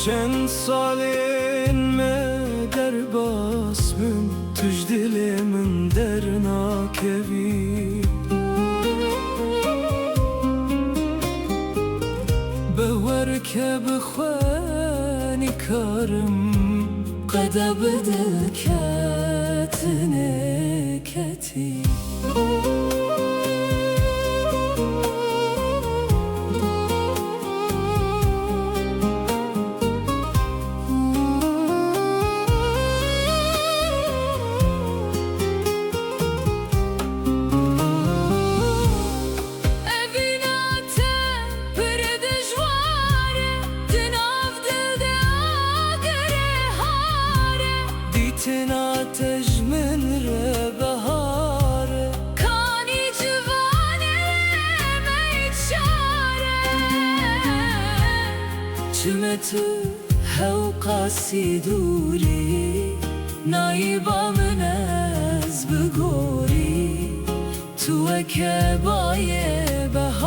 چند سالین me derbas min tuj dilimin dernakevi bewer ke bixweni karim qede bidil ketine keti آتش من ره بهاره کانی جوانه میچاره چمه تو هو قاسی دوری نایبا من از بگوری تو که بایه بهاره